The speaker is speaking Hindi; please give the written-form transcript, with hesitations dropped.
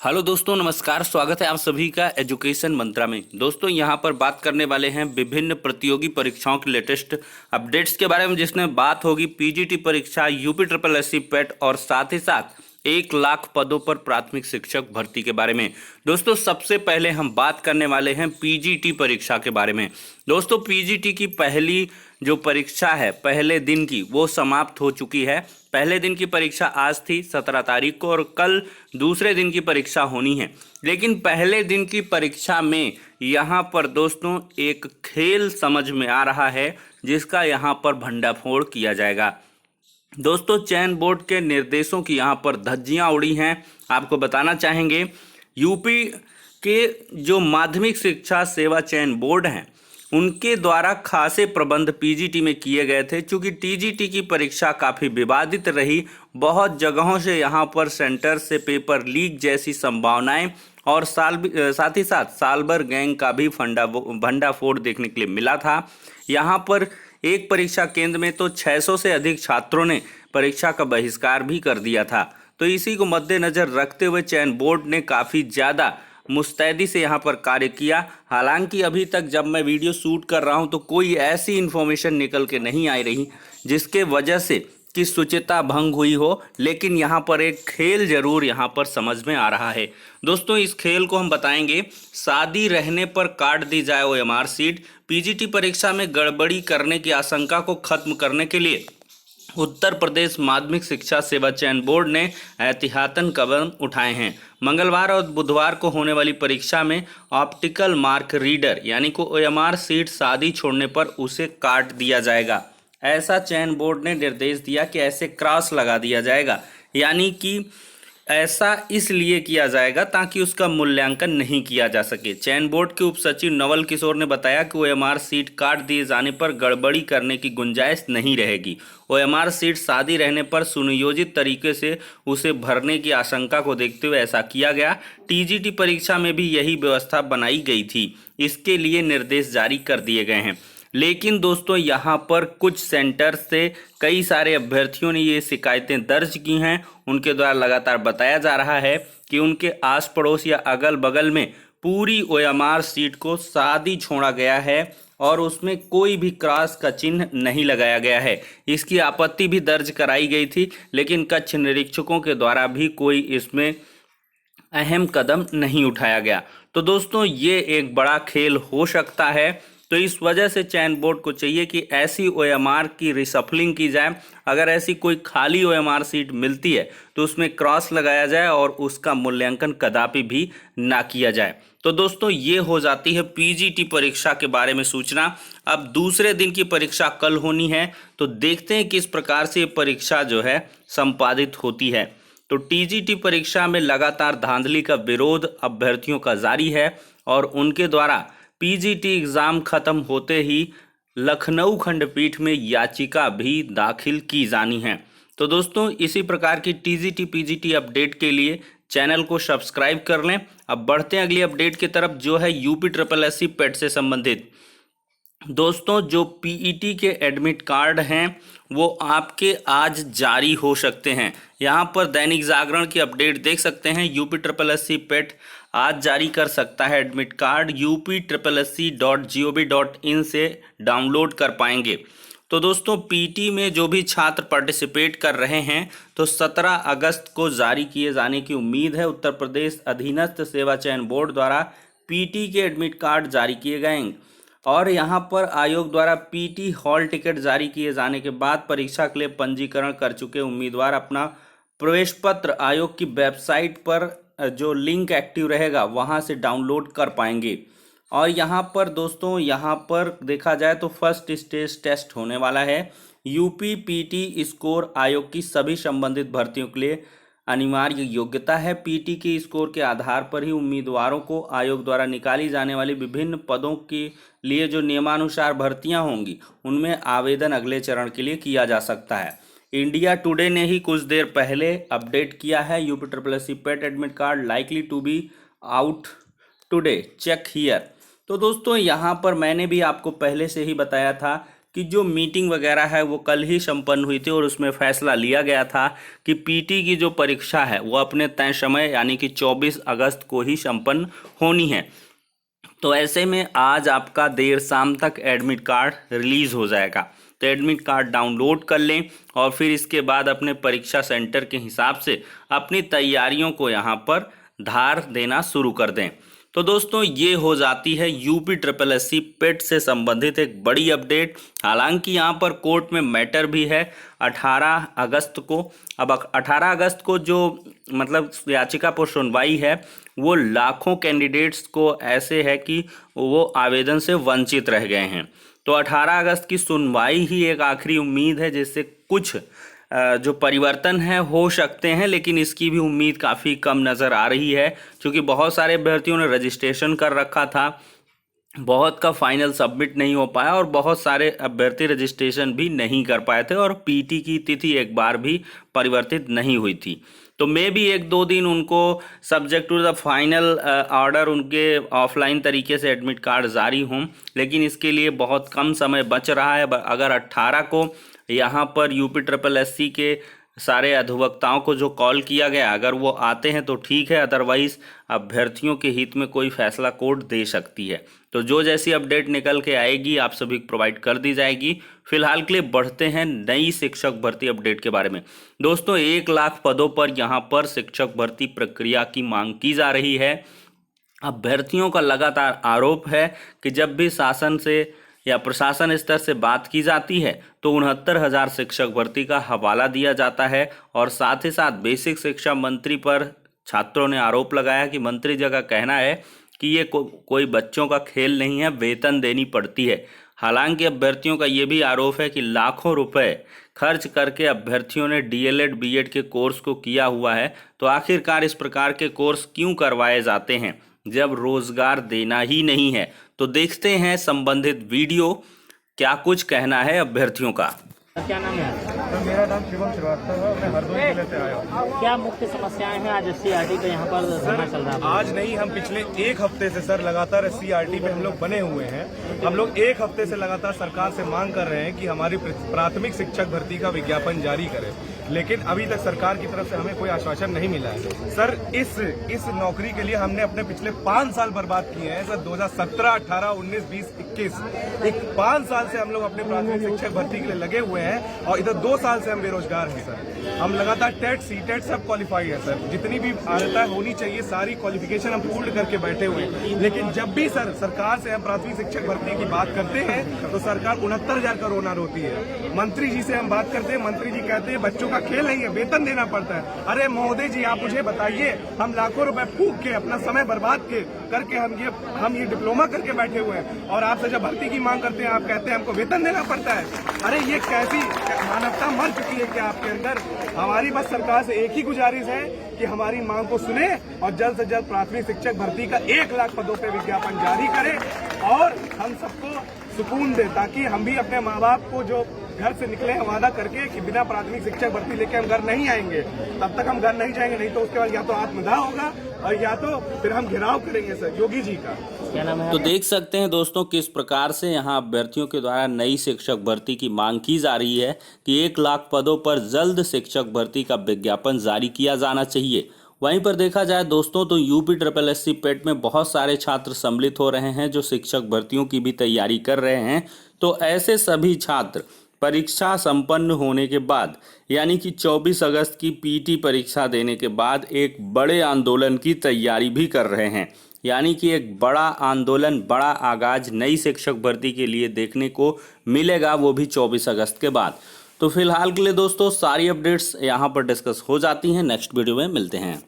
हेलो दोस्तों, नमस्कार। स्वागत है आप सभी का एजुकेशन मंत्रा में। दोस्तों, यहाँ पर बात करने वाले हैं विभिन्न प्रतियोगी परीक्षाओं के लेटेस्ट अपडेट्स के बारे में, जिसमें बात होगी पीजीटी परीक्षा, यूपी ट्रिपल एससी पेट और साथ ही साथ 1 लाख पदों पर प्राथमिक शिक्षक भर्ती के बारे में। दोस्तों, सबसे पहले हम बात करने वाले हैं पीजीटी परीक्षा के बारे में। दोस्तों, पीजीटी की पहली जो परीक्षा है पहले दिन की, वो समाप्त हो चुकी है। पहले दिन की परीक्षा आज थी 17 तारीख को, और कल दूसरे दिन की परीक्षा होनी है। लेकिन पहले दिन की परीक्षा में यहाँ पर दोस्तों एक खेल समझ में आ रहा है, जिसका यहाँ पर भंडाफोड़ किया जाएगा। दोस्तों, चयन बोर्ड के निर्देशों की यहाँ पर धज्जियां उड़ी हैं। आपको बताना चाहेंगे, यूपी के जो माध्यमिक शिक्षा सेवा चयन बोर्ड हैं, उनके द्वारा खासे प्रबंध पीजीटी में किए गए थे। चूंकि टीजीटी की परीक्षा काफ़ी विवादित रही, बहुत जगहों से यहाँ पर सेंटर से पेपर लीक जैसी संभावनाएं और साथ ही साथ साल भर गैंग का भी भंडाफोड़ देखने के लिए मिला था। यहाँ पर एक परीक्षा केंद्र में तो 600 से अधिक छात्रों ने परीक्षा का बहिष्कार भी कर दिया था। तो इसी को मद्देनजर रखते हुए चयन बोर्ड ने काफ़ी ज़्यादा मुस्तैदी से यहाँ पर कार्य किया। हालांकि अभी तक जब मैं वीडियो शूट कर रहा हूँ तो कोई ऐसी इन्फॉर्मेशन निकल के नहीं आ रही जिसके वजह से कि शुचिता भंग हुई हो, लेकिन यहाँ पर एक खेल जरूर यहाँ पर समझ में आ रहा है। दोस्तों, इस खेल को हम बताएंगे। शादी रहने पर काट दी जाए ओएमआर सीट। पीजीटी परीक्षा में गड़बड़ी करने की आशंका को खत्म करने के लिए उत्तर प्रदेश माध्यमिक शिक्षा सेवा चयन बोर्ड ने एहतियातन कदम उठाए हैं। मंगलवार और बुधवार को होने वाली परीक्षा में ऑप्टिकल मार्क रीडर यानी कि ओएमआर सीट शादी छोड़ने पर उसे काट दिया जाएगा। ऐसा चयन बोर्ड ने निर्देश दिया कि ऐसे क्रॉस लगा दिया जाएगा, यानी कि ऐसा इसलिए किया जाएगा ताकि उसका मूल्यांकन नहीं किया जा सके। चयन बोर्ड के उप सचिव नवल किशोर ने बताया कि ओएमआर सीट काट दिए जाने पर गड़बड़ी करने की गुंजाइश नहीं रहेगी। ओएमआर सीट शादी रहने पर सुनियोजित तरीके से उसे भरने की आशंका को देखते हुए ऐसा किया गया। टीजीटी परीक्षा में भी यही व्यवस्था बनाई गई थी। इसके लिए निर्देश जारी कर दिए गए हैं। लेकिन दोस्तों, यहाँ पर कुछ सेंटर से कई सारे अभ्यर्थियों ने ये शिकायतें दर्ज की हैं। उनके द्वारा लगातार बताया जा रहा है कि उनके आस पड़ोस या अगल बगल में पूरी ओएमआर सीट को शादी छोड़ा गया है और उसमें कोई भी क्रॉस का चिन्ह नहीं लगाया गया है। इसकी आपत्ति भी दर्ज कराई गई थी, लेकिन कक्ष निरीक्षकों के द्वारा भी कोई इसमें अहम कदम नहीं उठाया गया। तो दोस्तों, ये एक बड़ा खेल हो सकता है। तो इस वजह से चयन बोर्ड को चाहिए कि ऐसी ओएमआर की रिसफलिंग की जाए। अगर ऐसी कोई खाली ओएमआर सीट मिलती है तो उसमें क्रॉस लगाया जाए और उसका मूल्यांकन कदापि भी ना किया जाए। तो दोस्तों, ये हो जाती है पीजीटी परीक्षा के बारे में सूचना। अब दूसरे दिन की परीक्षा कल होनी है, तो देखते हैं किस प्रकार से ये परीक्षा जो है संपादित होती है। तो टीजीटी परीक्षा में लगातार धांधली का विरोध अभ्यर्थियों का जारी है और उनके द्वारा पीजीटी एग्ज़ाम खत्म होते ही लखनऊ खंडपीठ में याचिका भी दाखिल की जानी है। तो दोस्तों, इसी प्रकार की टीजीटी पीजीटी अपडेट के लिए चैनल को सब्सक्राइब कर लें। अब बढ़ते हैं अगली अपडेट की तरफ, जो है यूपी ट्रिपल एससी पेट से संबंधित। दोस्तों, जो पीईटी के एडमिट कार्ड हैं वो आपके आज जारी हो सकते हैं। यहाँ पर दैनिक जागरण की अपडेट देख सकते हैं। यूपी ट्रिपल एससी पेट आज जारी कर सकता है एडमिट कार्ड। upSSC.gov.in से डाउनलोड कर पाएंगे। तो दोस्तों, पीटी में जो भी छात्र पार्टिसिपेट कर रहे हैं तो 17 अगस्त को जारी किए जाने की उम्मीद है। उत्तर प्रदेश अधीनस्थ सेवा चयन बोर्ड द्वारा पीटी के एडमिट कार्ड जारी किए गए और यहाँ पर आयोग द्वारा पीटी हॉल टिकट जारी किए जाने के बाद परीक्षा के लिए पंजीकरण कर चुके उम्मीदवार अपना प्रवेश पत्र आयोग की वेबसाइट पर जो लिंक एक्टिव रहेगा वहाँ से डाउनलोड कर पाएंगे। और यहाँ पर दोस्तों, यहाँ पर देखा जाए तो फर्स्ट स्टेज टेस्ट होने वाला है। यूपी पीटी स्कोर आयोग की सभी संबंधित भर्तियों के लिए अनिवार्य योग्यता है। पीटी के स्कोर के आधार पर ही उम्मीदवारों को आयोग द्वारा निकाली जाने वाली विभिन्न पदों के लिए जो नियमानुसार भर्तियां होंगी उनमें आवेदन अगले चरण के लिए किया जा सकता है। इंडिया टुडे ने ही कुछ देर पहले अपडेट किया है, UP triple SC PET admit card likely to be out today, check here. तो दोस्तों, यहाँ पर मैंने भी आपको पहले से ही बताया था कि जो मीटिंग वगैरह है वो कल ही संपन्न हुई थी और उसमें फैसला लिया गया था कि पीटी की जो परीक्षा है वो अपने तय समय यानी कि 24 अगस्त को ही संपन्न होनी है। तो ऐसे में आज आपका देर शाम तक एडमिट कार्ड रिलीज़ हो जाएगा। तो एडमिट कार्ड डाउनलोड कर लें और फिर इसके बाद अपने परीक्षा सेंटर के हिसाब से अपनी तैयारियों को यहाँ पर धार देना शुरू कर दें। तो दोस्तों ये हो जाती है यूपी ट्रिपल एससी पेट से संबंधित एक बड़ी अपडेट। हालांकि यहाँ पर कोर्ट में मैटर भी है 18 अगस्त को। अब 18 अगस्त को जो मतलब याचिका पर सुनवाई है वो लाखों कैंडिडेट्स को ऐसे है कि वो आवेदन से वंचित रह गए हैं। तो 18 अगस्त की सुनवाई ही एक आखिरी उम्मीद है जिससे कुछ जो परिवर्तन है हो सकते हैं, लेकिन इसकी भी उम्मीद काफ़ी कम नज़र आ रही है क्योंकि बहुत सारे अभ्यर्थियों ने रजिस्ट्रेशन कर रखा था, बहुत का फाइनल सबमिट नहीं हो पाया और बहुत सारे अभ्यर्थी रजिस्ट्रेशन भी नहीं कर पाए थे और पीटी की तिथि एक बार भी परिवर्तित नहीं हुई थी। तो मे भी 1-2 दिन उनको subject to the final order उनके ऑफलाइन तरीके से एडमिट कार्ड जारी हों, लेकिन इसके लिए बहुत कम समय बच रहा है। अगर 18 को यहाँ पर यूपी ट्रिपल एससी के सारे अधिवक्ताओं को जो कॉल किया गया अगर वो आते हैं तो ठीक है, अदरवाइज अभ्यर्थियों के हित में कोई फैसला कोर्ट दे सकती है। तो जो जैसी अपडेट निकल के आएगी आप सभी को प्रोवाइड कर दी जाएगी। फिलहाल के लिए बढ़ते हैं नई शिक्षक भर्ती अपडेट के बारे में। दोस्तों 1 लाख पदों पर यहाँ पर शिक्षक भर्ती प्रक्रिया की मांग की जा रही है। अभ्यर्थियों का लगातार आरोप है कि जब भी शासन से या प्रशासन स्तर से बात की जाती है तो 69,000 शिक्षक भर्ती का हवाला दिया जाता है और साथ ही साथ बेसिक शिक्षा मंत्री पर छात्रों ने आरोप लगाया कि मंत्री जी का कहना है कि ये कोई बच्चों का खेल नहीं है, वेतन देनी पड़ती है। हालांकि अभ्यर्थियों का ये भी आरोप है कि लाखों रुपए खर्च करके अभ्यर्थियों ने डीएलएड बीएड के कोर्स को किया हुआ है, तो आखिरकार इस प्रकार के कोर्स क्यों करवाए जाते हैं जब रोजगार देना ही नहीं है। तो देखते हैं संबंधित वीडियो, क्या कुछ कहना है अभ्यर्थियों का। क्या नाम है? सर मेरा नाम शिवम श्रीवास्तव है, मैं हरदोई जिले से आया हूँ। क्या मुख्य समस्याएं हैं आज एससीईआरटी का यहाँ पर धरना चल रहा है? आज नहीं, हम पिछले 1 हफ्ते से सर लगातार एससीईआरटी पे हम लोग बने हुए हैं। हम लोग 1 हफ्ते से लगातार सरकार से मांग कर रहे हैं कि हमारी प्राथमिक शिक्षक भर्ती का विज्ञापन जारी करें, लेकिन अभी तक सरकार की तरफ से हमें कोई आश्वासन नहीं मिला है। सर इस नौकरी के लिए हमने अपने पिछले 5 साल बर्बाद किए हैं सर। 2017, 18, 19, 20, 21 5 साल से हम लोग अपने प्राथमिक शिक्षक भर्ती के लिए लगे हुए हैं और इधर 2 साल से हम बेरोजगार हैं सर। हम लगातार टेट सीटेट सब क्वालिफाई है सर, जितनी भी अर्हता होनी चाहिए सारी क्वालिफिकेशन हम पूर्ण करके बैठे हुए हैं। लेकिन जब भी सर सरकार से हम प्राथमिक शिक्षक भर्ती की बात करते हैं तो सरकार 69,000 करोड़ रोती है। मंत्री जी से हम बात करते हैं, मंत्री जी कहते हैं बच्चों का खेल नहीं है, वेतन देना पड़ता है। अरे महोदय जी आप मुझे बताइए, हम लाखों रुपए फूक के अपना समय बर्बाद करके हम ये डिप्लोमा करके बैठे हुए हैं और आपसे जब भर्ती की मांग करते हैं आप कहते हैं हमको वेतन देना पड़ता है। अरे ये कैसी मानवता मर चुकी है क्या आपके अंदर? हमारी बस सरकार से एक ही गुजारिश है कि हमारी मांग को सुने और जल्द से जल्द प्राथमिक शिक्षक भर्ती का 1 लाख पदों पे विज्ञापन जारी करें और हम सबको सुकून दे, ताकि हम भी अपने माँ बाप को जो घर से निकले हैं वादा करके कि बिना प्राथमिक शिक्षक भर्ती लेके हम घर नहीं आएंगे, तब तक हम घर नहीं जाएंगे। नहीं तो उसके बाद या तो आत्मदाह होगा और या तो फिर हम घेराव करेंगे सर योगी जी का। क्या नाम है? तो देख सकते हैं दोस्तों किस प्रकार से यहाँ अभ्यर्थियों के द्वारा नई शिक्षक भर्ती की मांग की जा रही है कि 1 लाख पदों पर जल्द शिक्षक भर्ती का विज्ञापन जारी किया जाना चाहिए। वहीं पर देखा जाए दोस्तों तो यूपी ट्रिपल एससी पेट में बहुत सारे छात्र सम्मिलित हो रहे हैं जो शिक्षक भर्तियों की भी तैयारी कर रहे हैं। तो ऐसे सभी छात्र परीक्षा संपन्न होने के बाद यानी कि 24 अगस्त की पीटी परीक्षा देने के बाद एक बड़े आंदोलन की तैयारी भी कर रहे हैं, यानी कि एक बड़ा आंदोलन, बड़ा आगाज नई शिक्षक भर्ती के लिए देखने को मिलेगा, वो भी 24 अगस्त के बाद। तो फिलहाल के लिए दोस्तों सारी अपडेट्स यहाँ पर डिस्कस हो जाती हैं, नेक्स्ट वीडियो में मिलते हैं।